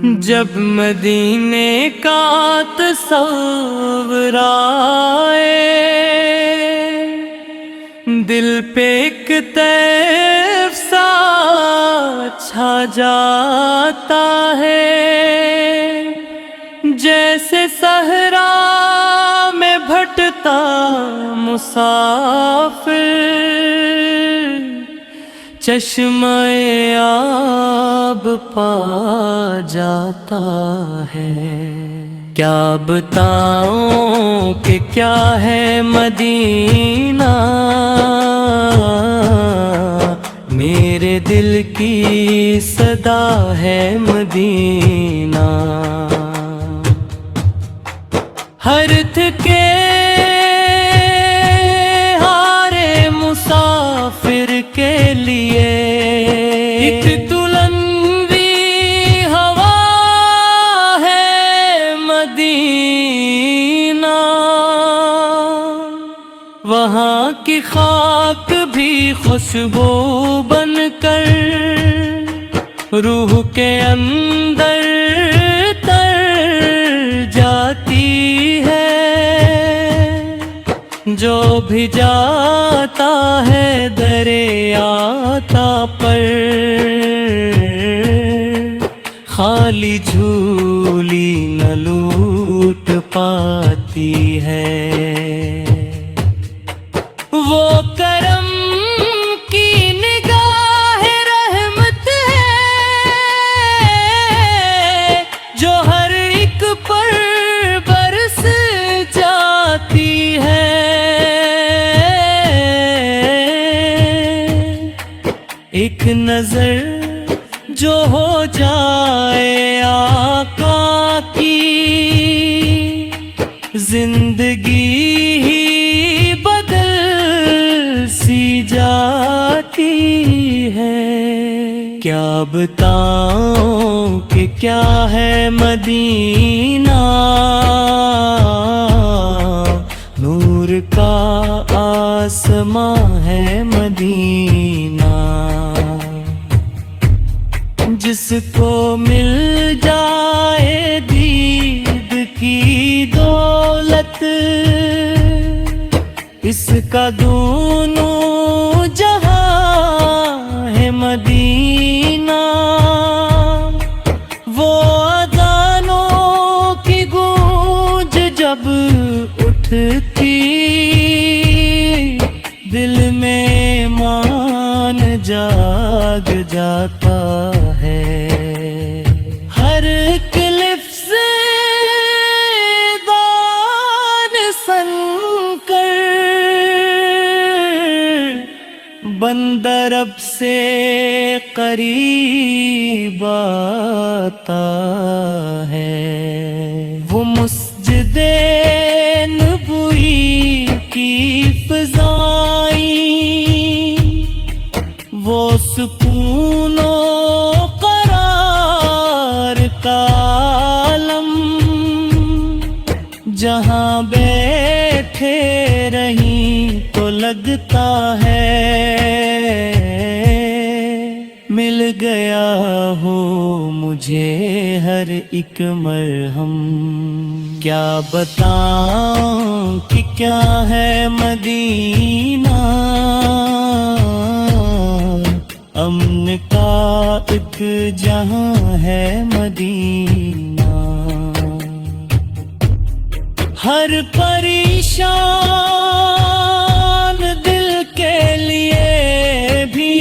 جب مدینے کا تصور آئے دل پہ ایک طیف سا چھا جاتا ہے، جیسے صحرا میں بھٹتا مسافر چشمہ آب پا جاتا ہے۔ کیا بتاؤں کہ کیا ہے مدینہ، میرے دل کی صدا ہے مدینہ۔ ہر تھکے ہارے مسافر کے لیے ایک تلندی ہوا ہے مدینہ، وہاں کی خاک بھی خوشبو بن کر روح کے اندر تر جاتی ہے، جو بھی جاتا ہے دریاتا پر خالی جھولی نہ لوٹ پاتی ہے۔ وہ کرم کی نگاہ رحمت ہے جو ہر ایک پر برس جاتی ہے۔ ایک نظر جو ہو جائے آقا کی زندگی ہی بدل سی جاتی ہے۔ کیا بتاؤں کہ کیا ہے مدینہ، نور کا آسماں ہے مدینہ۔ جس کو مل جائے دید کی دولت، اس کا دونوں جہاں ہے مدینہ۔ وہ اذانوں کی گونج جب اٹھتی دل میں ایمان جاگ جاتا ہے۔ ہر ایک لفظ دان سن کر بندہ رب سے قریب آتا ہے۔ وہ مسجد نبوی کی فضائیں، وہ سکون و قرار کا عالم، جہاں بیٹھے رہیں تو لگتا ہے مل گیا ہو مجھے ہر ایک مرہم۔ کیا بتاؤں کہ کیا ہے مدینہ، امن کا ایک جہاں ہے مدینہ۔ ہر پریشان دل کے لیے بھی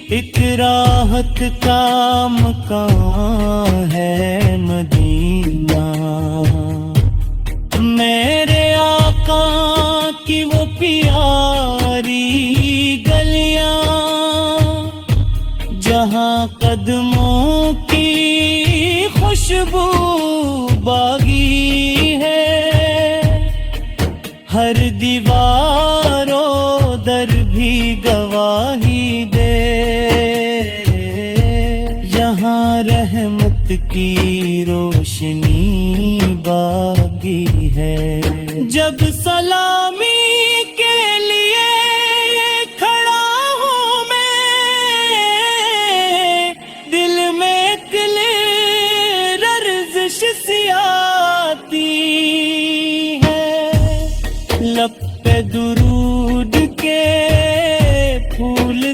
ایک راحت کا مکان ہے مدینہ۔ میرے آقا کی وہ پیاری گلیاں جہاں قدموں کی خوشبو باغی ہے، ہر دیوار و در بھی گواہی دے، یہاں رحمت کی روشنی باغی ہے۔ جب سلامی کے لیے کھڑا ہوں میں، دل میں ایک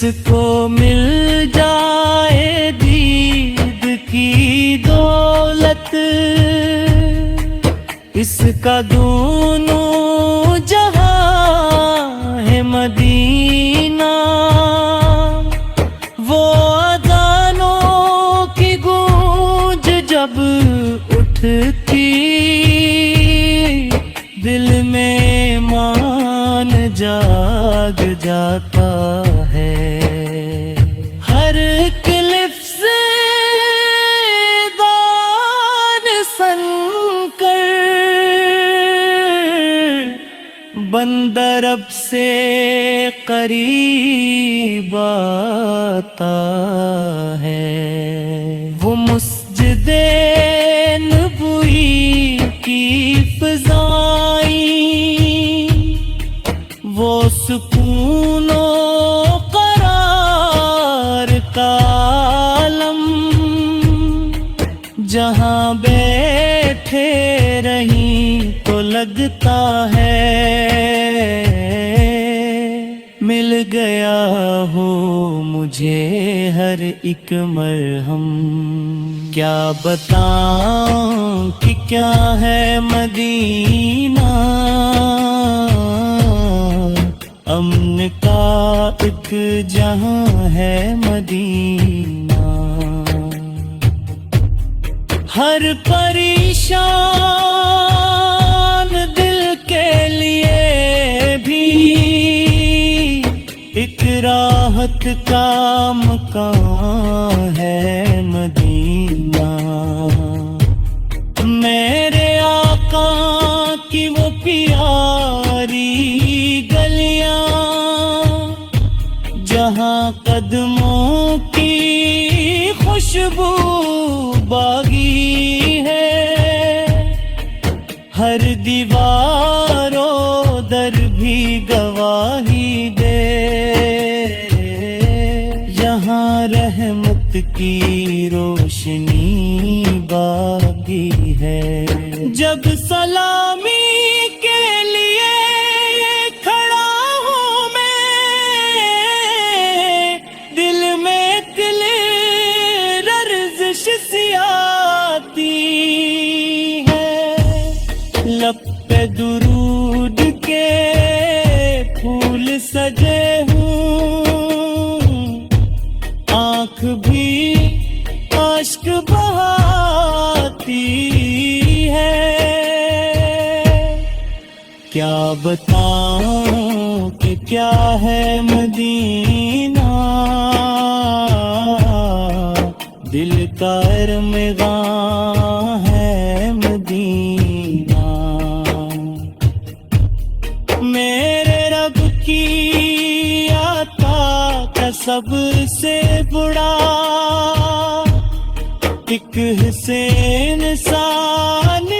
جس کو مل جائے دید کی دولت، اس کا دونوں جہاں ہے مدینہ، وہ اذانوں کی گونج جب اٹھتی، دل میں ایمان جاگ جاتا ہے، ہر ایک لفظ دان سن کر بندہ رب سے قریب آتا ہے، وہ مسجد نبوی کی فضائیں، وہ سکون و قرار کا عالم، جہاں بیٹھے رہیں تو لگتا ہے مل گیا ہو مجھے ہر ایک مرہم، کیا بتاؤں کہ کیا ہے مدینہ، امن کا ایک جہاں ہے مدینہ، ہر پریشان دل کے لیے بھی ایک راحت کا مکان ہے مدینہ، میرے آقا کی وہ پیاری گلیاں، جہاں قدموں کی خوشبو باغی ہے، ہر دیوار و در بھی گواہی دے، یہاں رحمت کی روشنی باغی ہے، جب سلامی کے لیے کھڑا ہوں میں، دل میں لرزش سی آتی ہے، لب پہ درود کے پھول سجے ہوں، آنکھ بھی اشک بہاتی ہے، کیا بتاؤں کہ کیا ہے مدینہ، دل کا ارمغان ہے مدینہ، میرے رب کی عطا کا سب سے بڑا ایک حسین نثار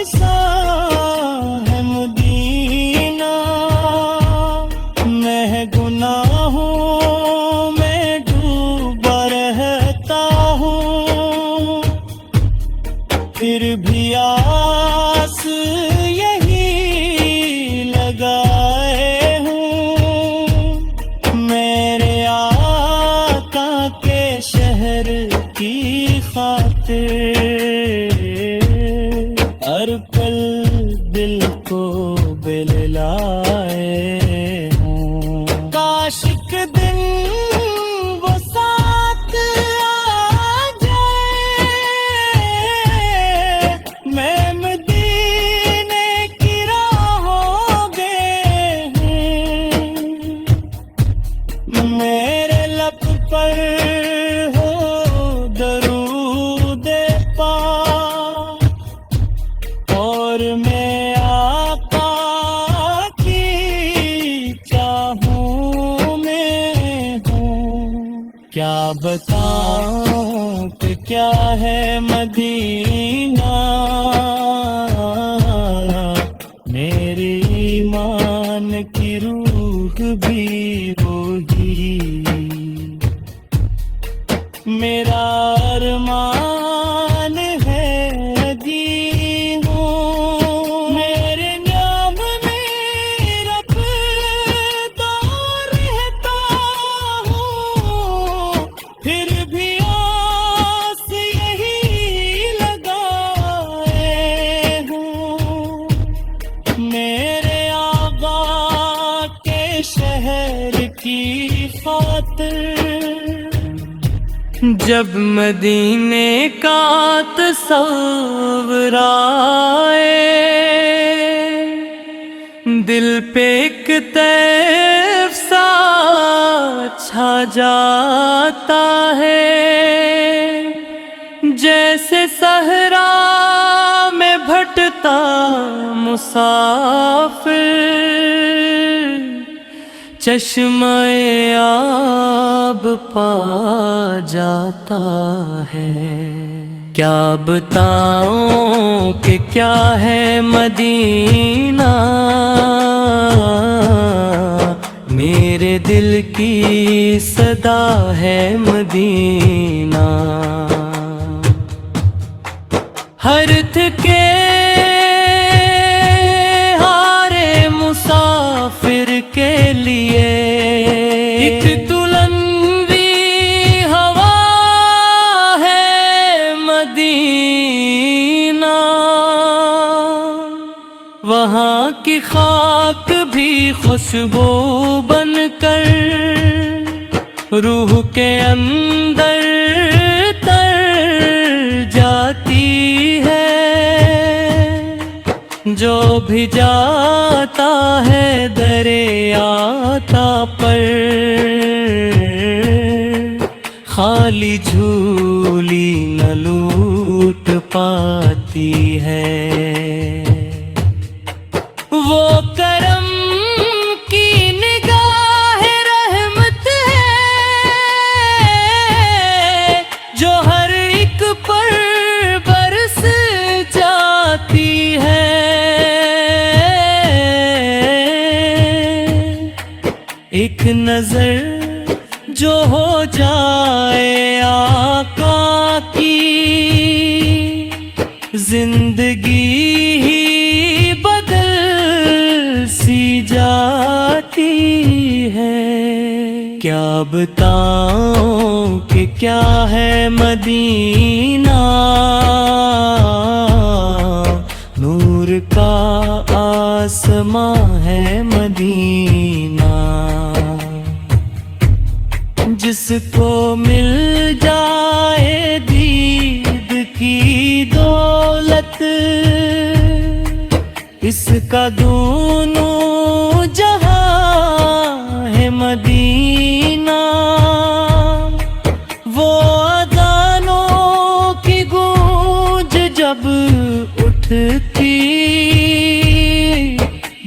ہے مدینہ، میں گناہوں میں ڈوبا رہتا ہوں، پھر بھی آس یہی لگائے ہوں، میرے آقا کے شہر کی خاطر ہر پل دل کو بل لائے ہوں، کاش ایک دن وہ ساتھ آ جائے، میں مدینے کی راہوں گے ہوں، میرے لب پر ہو درود پاک، اور میں آقا کی چاہوں میں ہوں، کیا بتاؤں کہ کیا ہے مدینہ، میرے ایمان کی روح بھی وہی، میرا ارمان ہے جی ہوں، میرے نام میں رب دار رہتا ہوں، خیر کی خاطر جب مدینے کا تصور آئے دل پہ ایک طیف سا چھا جاتا ہے، جیسے صحرا میں بھٹتا مسافر چشمہ آب پا جاتا ہے۔ کیا بتاؤں کہ کیا ہے مدینہ، میرے دل کی صدا ہے مدینہ۔ ہر تھکے ہارے مسافر کے لیے ایک دلہنوی ہوا ہے مدینہ، وہاں کی خاک بھی خوشبو بن کر روح کے اندر تر جاتی ہے، جو بھی جاتا ہے دریا تا پر خالی جھولی نہ لوٹ پاتی ہے۔ وہ کرم کی نگاہ رحمت ہے جو ہر ایک پر برس جاتی ہے، ایک نظر جو ہو جائے آقا کی زندگی ہی بدل سی جاتی ہے۔ کیا بتاؤں کہ کیا ہے مدینہ، نور کا آسماں ہے مدینہ، جس کو مل جائے دید کی دولت، اس کا دونوں جہاں ہے مدینہ۔ وہ اذانوں کی گونج جب اٹھتی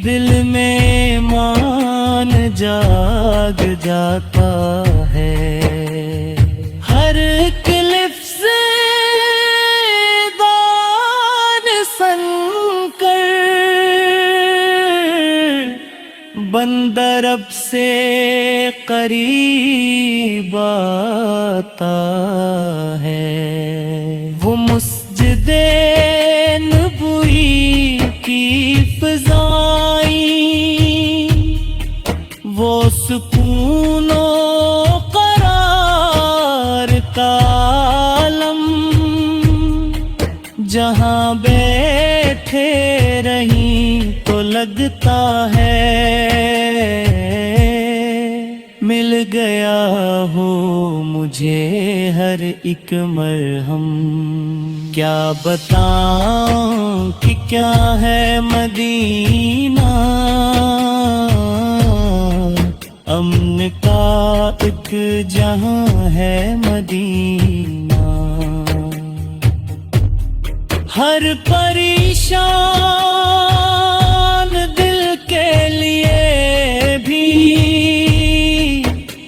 دل میں ایمان جاگ جاتا ہے، ہر ایک لفظ دان سن کر بندہ رب سے قریب آتا ہے۔ وہ مسجد نبوی کی فضائیں، وہ سکون و قرار کا عالم، جہاں بیٹھے رہیں تو لگتا ہے مل گیا ہو مجھے ہر ایک مرہم۔ کیا بتاؤں کہ کیا ہے مدینہ، امن کا ایک جہاں ہے مدینہ، ہر پریشان دل کے لیے بھی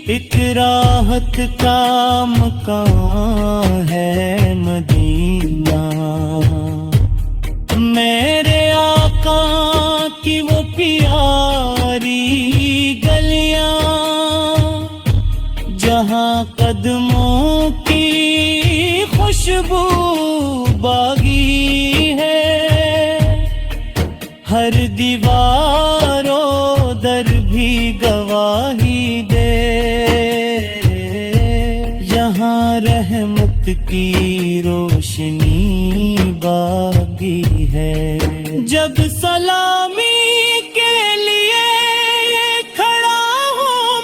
ایک راحت کا مکان ہے مدینہ۔ میرے آقا کی وہ پیاری گلیاں جہاں قدموں کی خوشبو باغی ہے، ہر دیوار و در بھی گواہی دے، یہاں رحمت کی روشنی باغی ہے۔ جب سلامی کے لیے کھڑا ہوں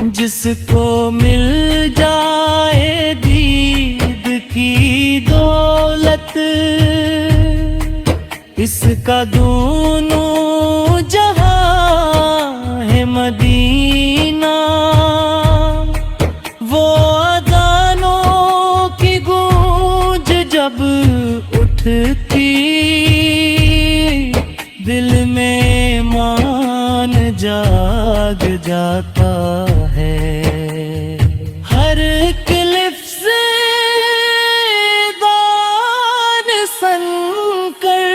جس کو مل جائے دید کی دولت، اس کا دونوں جہاں ہے مدینہ، وہ اذانوں کی گونج جب اٹھتی، دل میں ایمان جاگ جاتا ہے، ہر ایک لفظ دان سن کر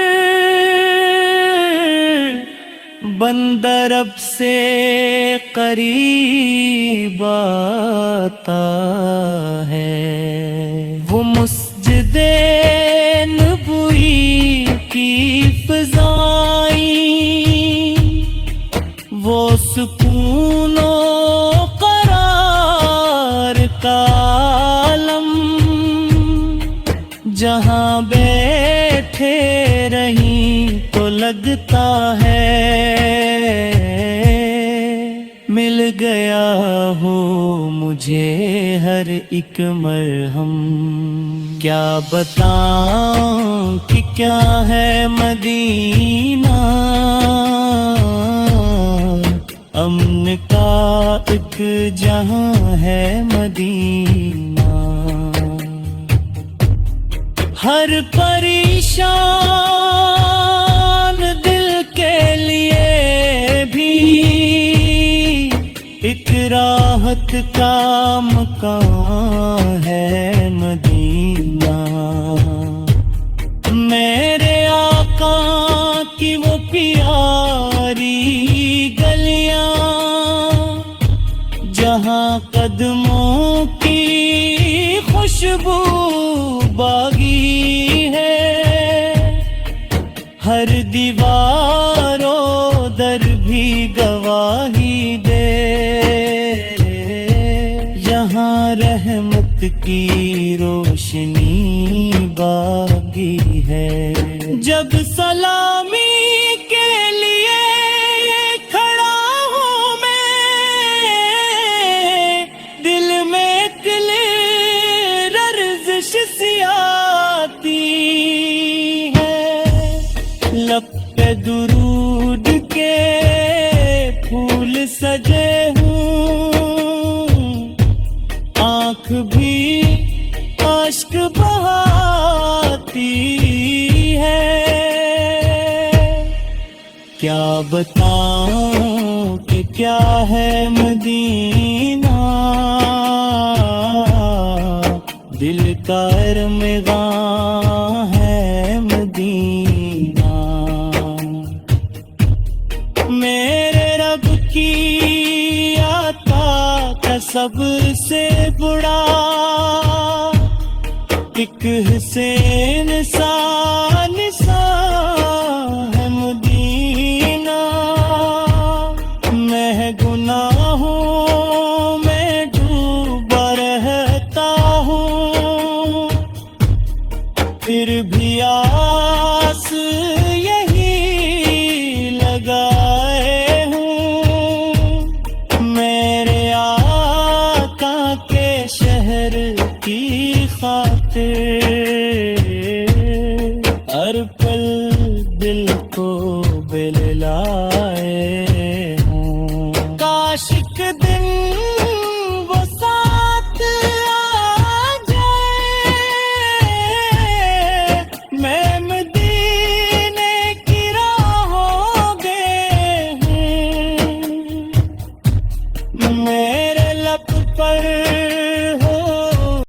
بندہ رب سے قریب آتا ہے، وہ مسجد نبوی کی فضائیں، وہ سکون و قرار کا عالم، جہاں بیٹھے رہیں تو لگتا ہے مل گیا ہو مجھے ہر ایک مرہم، کیا بتاؤں کہ کیا ہے مدینہ، امن کا ایک جہاں ہے مدینہ، ہر پریشان دل کے لیے بھی ایک راحت کا مکان ہے مدینہ، میرے آقا کی وہ پیاری گلیاں، جہاں قدموں کی خوشبو باغی ہے، ہر دیوار و در بھی گواہی دے، یہاں رحمت کی روشنی باغی ہے، جب سلامی کے لیے کھڑا ہوں میں، دل میں ایک لرزش سی آتی ہے، لب پہ درود کے پھول سجے ہوں، آنکھ بھی اشک بہاتی ہے، کیا بتاؤں کہ کیا ہے مدینہ، دل کا ارمغان ہے مدینہ، میرے رب کی عطا کا سب سے بڑا ایک حسین سا نثار ہے مدینہ، میں گناہوں میں ڈوبا رہتا ہوں، پھر بھی آس یہی لگائے ہوں، میرے آقا کے شہر کی خاطر ہر پل دل کو بللائے ہوں، کاش ایک دن وہ ساتھ آ جائے، میں مدینے کی راہوں گے ہوں، میرے لب پر